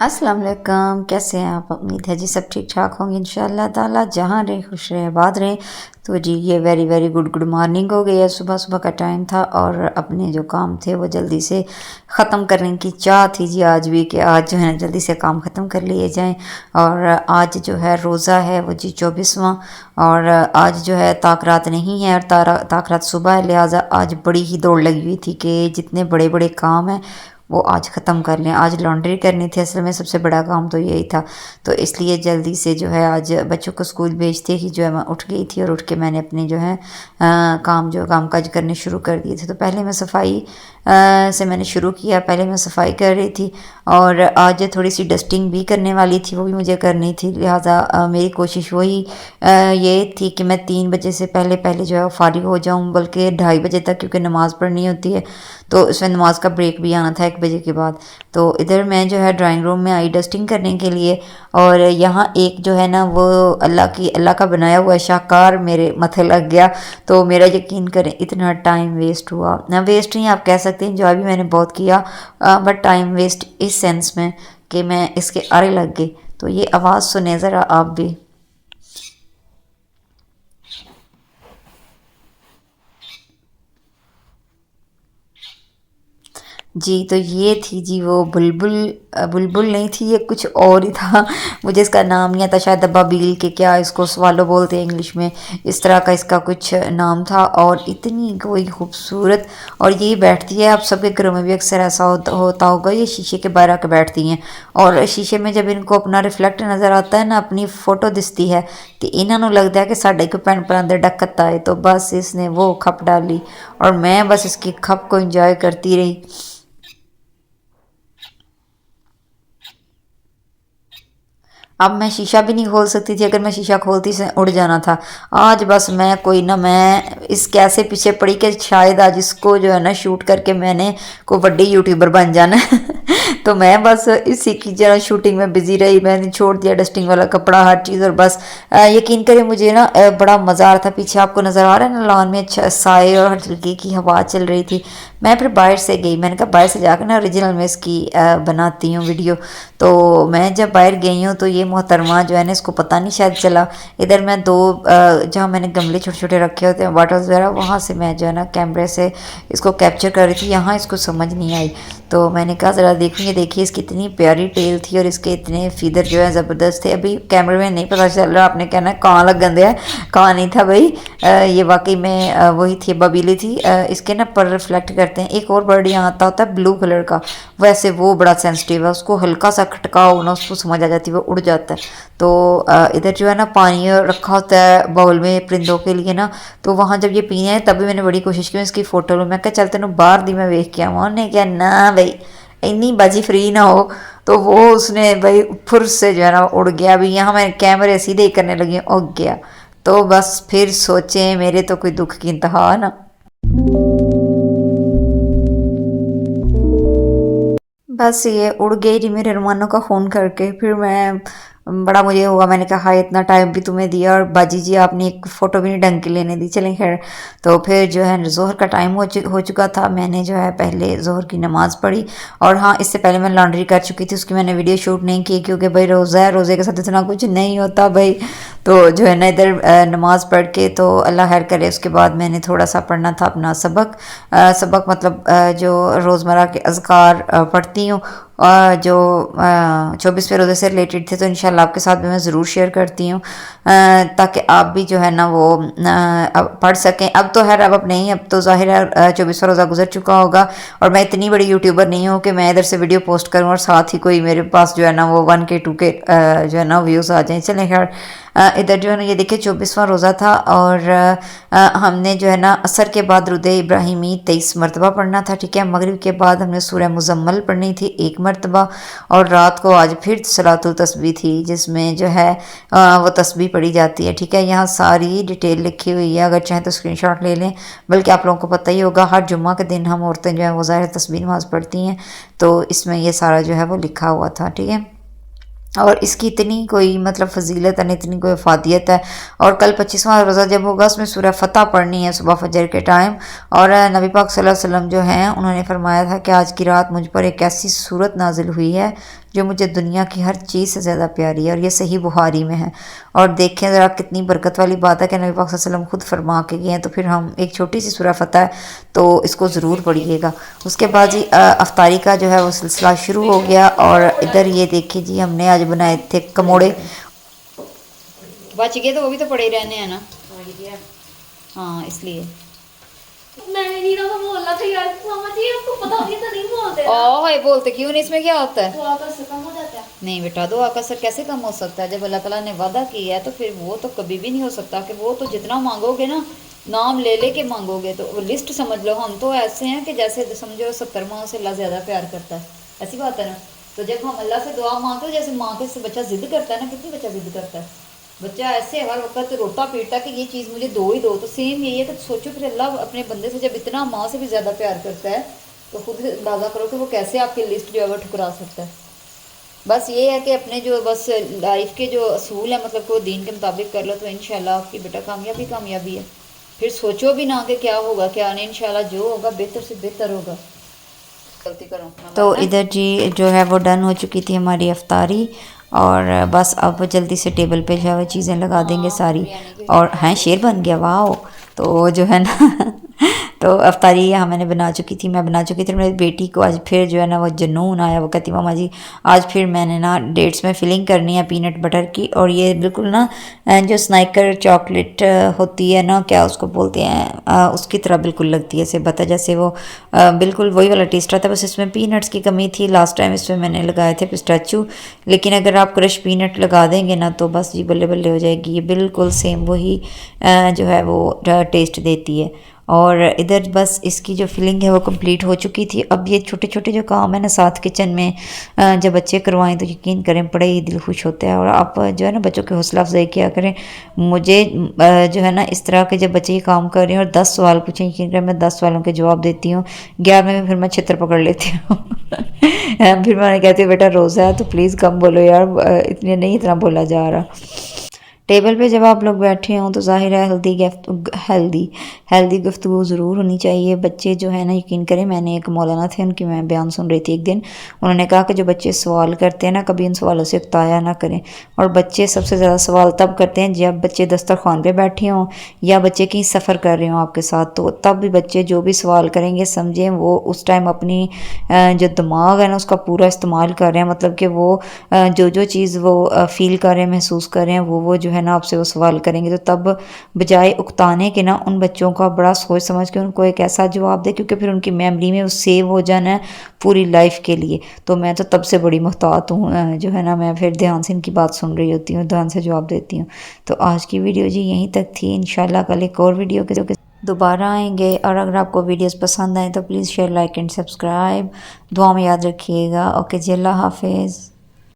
अस्सलाम वालेकुम। कैसे हैं आप? उम्मीद है जी सब ठीक ठाक होंगे इंशाअल्लाह ताला। जहाँ रहे खुश रहे आबाद रहे। तो जी ये वेरी वेरी गुड मॉर्निंग हो गई है। सुबह सुबह का टाइम था और अपने जो काम थे वो जल्दी से ख़त्म करने की चाह थी जी आज भी कि आज जो है जल्दी से काम ख़त्म कर लिए जाएं। और आज जो है रोज़ा है वो जी 24वां। और आज जो है ताक रात नहीं है और ताक रात सुबह है, लिहाजा आज बड़ी ही दौड़ लगी हुई थी कि जितने बड़े बड़े काम हैं वो आज ख़त्म कर लें। आज लॉन्ड्री करनी थी, असल में सबसे बड़ा काम तो यही था। तो इसलिए जल्दी से जो है आज बच्चों को स्कूल भेजते ही जो है मैं उठ गई थी और उठ के मैंने अपने जो है काम काज करने शुरू कर दिए थे। तो पहले मैं सफाई से मैंने शुरू किया। पहले मैं सफाई कर रही थी और आज थोड़ी सी डस्टिंग भी करने वाली थी, वो भी मुझे करनी थी। लिहाजा मेरी कोशिश वही ये थी कि मैं 3 बजे से पहले पहले जो है फारिग हो जाऊँ, बल्कि 2:30 बजे तक, क्योंकि नमाज़ पढ़नी होती है। तो इसमें नमाज का ब्रेक भी आना था 1 बजे के बाद। तो इधर मैं जो है ड्राइंग रूम में आई डस्टिंग करने के लिए। और यहाँ एक जो है ना वो अल्लाह का बनाया हुआ शाहकार मेरे माथे लग गया। तो मेरा यकीन करें इतना टाइम वेस्ट हुआ ना, वेस्ट नहीं आप कह सकते हैं, इंजॉय भी मैंने बहुत किया, बट टाइम वेस्ट इस सेंस में कि मैं इसके आरे लग गई। तो ये आवाज़ सुने ज़रा आप भी। जी, तो ये थी जी वो बुलबुल। बुलबुल नहीं थी, ये कुछ और ही था। मुझे इसका नाम नहीं आता, शायद अबाबील के क्या इसको स्वालो बोलते हैं इंग्लिश में, इस तरह का इसका कुछ नाम था। और इतनी कोई खूबसूरत, और यही बैठती है, आप सबके घरों में भी अक्सर ऐसा होता होगा, ये शीशे के बाहर आके बैठती हैं। और शीशे में जब इनको अपना रिफ्लेक्ट नज़र आता है ना, अपनी फ़ोटो दिखती है, तो इन्होंने लगता है कि साढ़े को भैन भरा दे डकत आए। तो बस इसने वो खप डाली और मैं बस इसकी खप को इंजॉय करती रही। अब मैं शीशा भी नहीं खोल सकती थी, अगर मैं शीशा खोलती से उड़ जाना था। आज बस मैं कोई ना, मैं इस कैसे पीछे पड़ी कि शायद आज इसको जो है ना शूट करके मैंने को बड़ी यूट्यूबर बन जाना है। तो मैं बस इसी की जरा शूटिंग में बिजी रही। मैंने छोड़ दिया डस्टिंग वाला कपड़ा, हर चीज़। और बस यकीन करें मुझे ना बड़ा मज़ा आ रहा था। पीछे आपको नज़र आ रहा है ना लॉन में अच्छा साए और हल्की की हवा चल रही थी। मैं फिर बाहर से गई, मैंने कहा बाहर से जाकर ना ओरिजिनल में इसकी बनाती हूँ वीडियो। तो मैं जब बाहर गई हूँ तो ये मोहतरमा जो है ना, इसको पता नहीं शायद चला। इधर मैं दो जहाँ मैंने गमले छोटे छोटे रखे होते हैं वाटर्स वगैरह, वहाँ से मैं जो है ना कैमरे से इसको कैप्चर कर रही थी। यहाँ इसको समझ नहीं आई, तो मैंने कहा ज़रा देखूँगी। देखिए इसकी इतनी प्यारी टेल थी और इसके इतने फीदर जो है ज़बरदस्त थे। अभी कैमरे में नहीं पता चल रहा, आपने कहना है कहाँ लग गंदे है, कहाँ नहीं था भाई। ये वाकई में वही थी, बबीली थी। इसके ना पर रिफ्लेक्ट करते हैं। एक और बर्ड यहाँ आता होता है ब्लू कलर का, वैसे वो बड़ा सेंसिटिव है, उसको हल्का सा खटकाओ ना उसको समझ आ जाती है, वो उड़ जाता है। तो इधर जो है ना पानी रखा होता है बाउल में परिंदों के लिए ना, तो वहाँ जब ये पीने हैं तभी मैंने बड़ी कोशिश की इसकी फ़ोटो लूँ। मैं क्या चलते ना बाहर दी मैं वेख के आवा, उन्हें क्या ना भाई इन्नी बाजी फ्री ना हो। तो वो उसने भाई फुर से जो है ना उड़ गया। अभी यहाँ मैं कैमरे सीधे ही करने लगी, उग गया। तो बस फिर सोचे मेरे तो कोई दुख की इंतहा ना। बस ये उड़ गई थी मेरे अरमानों का फ़ोन करके। फिर मैं बड़ा मुझे हुआ, मैंने कहा हाय इतना टाइम भी तुम्हें दिया और बाजी जी आपने एक फ़ोटो भी नहीं ढंग की लेने दी। चलें खैर, तो फिर जो है ज़ोहर का टाइम हो चुका था। मैंने जो है पहले ज़ोहर की नमाज़ पढ़ी। और हाँ, इससे पहले मैं लॉन्ड्री कर चुकी थी, उसकी मैंने वीडियो शूट नहीं की क्योंकि भाई रोज़ा है, रोज़े के साथ इतना कुछ नहीं होता भाई। तो जो है ना इधर नमाज़ पढ़ के, तो अल्लाह खैर करे, उसके बाद मैंने थोड़ा सा पढ़ना था अपना सबक। सबक मतलब जो रोज़मर्रा के अज़कार पढ़ती हूँ, जो 24वें रोज़े से रिलेटेड थे, तो इंशाल्लाह आपके साथ भी मैं ज़रूर शेयर करती हूँ, ताकि आप भी जो है ना वो अब पढ़ सकें। अब तो खैर अब नहीं, अब तो ज़ाहिर है 24वां रोज़ा गुजर चुका होगा। और मैं इतनी बड़ी यूट्यूबर नहीं हूँ कि मैं इधर से वीडियो पोस्ट करूँ और साथ ही कोई मेरे पास जो है ना वो 1K 2K जो है ना व्यूज़ आ जाएँ। चलें खैर, इधर जो है ना ये देखिए 24वां रोज़ा था और हमने जो है ना असर के बाद रुदे इब्राहिमी 23 मरतबा पढ़ना था, ठीक है। मगरिब के बाद हमने सूरह मुज़म्मल पढ़नी थी 1 मरतबा। और रात को आज फिर सलातुल तस्बीह थी, जिसमें जो है वो तस्बीह पढ़ी जाती है, ठीक है। यहाँ सारी डिटेल लिखी हुई है, अगर चाहें तो स्क्रीनशॉट ले लें। बल्कि आप लोगों को पता ही होगा हर जुम्मा के दिन हम औरतें जो है वो ज़ाहिर तस्बीह नमाज़ पढ़ती हैं, तो इसमें ये सारा जो है वो लिखा हुआ था, ठीक है। और इसकी इतनी कोई मतलब फजीलत है, इतनी कोई अफादियत है। और कल 25वां रोज़ा जब होगा उसमें सूरह फतह पढ़नी है सुबह फजर के टाइम। और नबी पाक सल्लल्लाहु अलैहि वसल्लम जो हैं उन्होंने फरमाया था कि आज की रात मुझ पर एक ऐसी सूरत नाजिल हुई है जो मुझे दुनिया की हर चीज़ से ज़्यादा प्यारी है, और ये सही बुखारी में है। और देखें ज़रा कितनी बरकत वाली बात है कि नबी पाक सल्लल्लाहु अलैहि वसल्लम खुद फरमा के गए हैं। तो फिर हम एक छोटी सी सूरह फतह है तो इसको ज़रूर पढ़िएगा। उसके बाद जी अफ्तारी का जो है वो सिलसिला शुरू हो गया। और इधर ये देखिए जी, हमने आज बनाए थे कमोड़े। बच गए तो वो भी तो पड़े रहने हैं ना। हाँ, इसलिए मैंने नहीं ना बोलना था यार, मामा जी आपको पता नहीं था, नहीं बोलते ना। ओह, बोलते क्यों नहीं? इसमें क्या होता है? तो आकर से कम हो जाता है। नहीं बेटा, दुआ का असर कैसे कम हो सकता है? जब अल्लाह ताला ने वादा किया है तो फिर वो तो कभी भी नहीं हो सकता कि वो तो जितना मांगोगे ना, नाम ले ले के मांगोगे तो वो लिस्ट समझ लो। हम तो ऐसे हैं कि जैसे समझो 70 माँ से अल्लाह ज़्यादा प्यार करता है, ऐसी बात है ना। तो जब हम अल्लाह से दुआ मांगते, जैसे माँ के से बच्चा जिद करता है ना, कितनी बच्चा जिद करता है, बच्चा ऐसे हर वक्त रोता पीटता कि ये चीज़ मुझे दो ही दो। तो सेम यही है कि सोचो फिर अल्लाह अपने बंदे से जब इतना माँ से भी ज़्यादा प्यार करता है तो खुद अंदाज़ा करो कि वो कैसे आपकी लिस्ट जो है वो ठुकरा सकता है। बस ये है कि अपने जो बस लाइफ के जो असूल है, मतलब कि वो दीन के मुताबिक कर लो तो इंशाल्लाह आपकी बेटा कामयाबी कामयाबी है। फिर सोचो भी ना कि क्या होगा क्या नहीं, इंशाल्लाह जो होगा बेहतर से बेहतर होगा। गलती करो तो इधर जी जो है वो डन हो चुकी थी हमारी अफ्तारी। और बस अब जल्दी से टेबल पे जो है वो चीज़ें लगा देंगे सारी। और हाँ, शेर बन गया, वाह। तो जो है ना तो अफ्तारी यहाँ मैंने बना चुकी थी, मैं बना चुकी थी। मेरी बेटी को आज फिर जो है ना वो जुनून आया, वो कहती मामा जी आज फिर मैंने ना डेट्स में फिलिंग करनी है पीनट बटर की। और ये बिल्कुल ना जो स्नाइकर चॉकलेट होती है ना, क्या उसको बोलते हैं, उसकी तरह बिल्कुल लगती है, ऐसे बता जैसे वो बिल्कुल वही वाला टेस्ट आता है। बस इसमें पीनट्स की कमी थी, लास्ट टाइम इसमें मैंने लगाए थे पिस्ताचू। लेकिन अगर आप क्रश पीनट लगा देंगे ना तो बस जी बल्ले बल्ले हो जाएगी, ये बिल्कुल सेम वही जो है वो टेस्ट देती है। और इधर बस इसकी जो फिलिंग है वो कंप्लीट हो चुकी थी। अब ये छोटे छोटे जो काम है ना साथ किचन में जब बच्चे करवाएं तो यकीन करें बड़े ही दिल खुश होता है। और आप जो है ना बच्चों की हौसला अफजाई किया करें। मुझे जो है ना इस तरह के जब बच्चे ये काम कर रहे हैं और 10 सवाल पूछें, यकीन करें मैं 10 सवालों के जवाब देती हूँ। 11वें में फिर मैं छितर पकड़ लेती हूँ फिर मैं कहती हूँ बेटा रोज़ा है तो प्लीज़ कम बोलो यार, इतने नहीं इतना बोला जा रहा। टेबल पे जब आप लोग बैठे हों तो ज़ाहिर है हेल्दी गुफ्तगू ज़रूर होनी चाहिए। बच्चे जो है ना, यकीन करें मैंने एक मौलाना थे उनकी मैं बयान सुन रही थी एक दिन। उन्होंने कहा कि जो बच्चे सवाल करते हैं ना, कभी उन सवालों से उकताया ना करें। और बच्चे सबसे ज़्यादा सवाल तब करते हैं जब बच्चे दस्तरखान पे बैठे हों या बच्चे कहीं सफ़र कर रहे हों आपके साथ। तो तब भी बच्चे जो भी सवाल करेंगे समझें वो उस टाइम अपनी जो दिमाग है ना उसका पूरा इस्तेमाल कर रहे हैं। मतलब कि वो जो चीज़ वो फ़ील कर रहे हैं, महसूस कर रहे हैं, वो जो है ना आपसे वो सवाल करेंगे। तो तब बजाय उकताने के ना उन बच्चों का बड़ा सोच समझ के उनको एक ऐसा जवाब दे, क्योंकि फिर उनकी मेमोरी में वो सेव हो जाना है पूरी लाइफ के लिए। तो मैं तो तब से बड़ी मुहतात हूँ, जो है ना मैं फिर ध्यान से इनकी बात सुन रही होती हूँ, ध्यान से जवाब देती हूँ। तो आज की वीडियो जी यहीं तक थी। इंशाल्लाह कल एक और वीडियो के दोबारा आएंगे। और अगर आपको वीडियोस पसंद आए तो please share, like and subscribe. दुआ में याद रखिएगा। ओके जी, अल्लाह हाफिज़।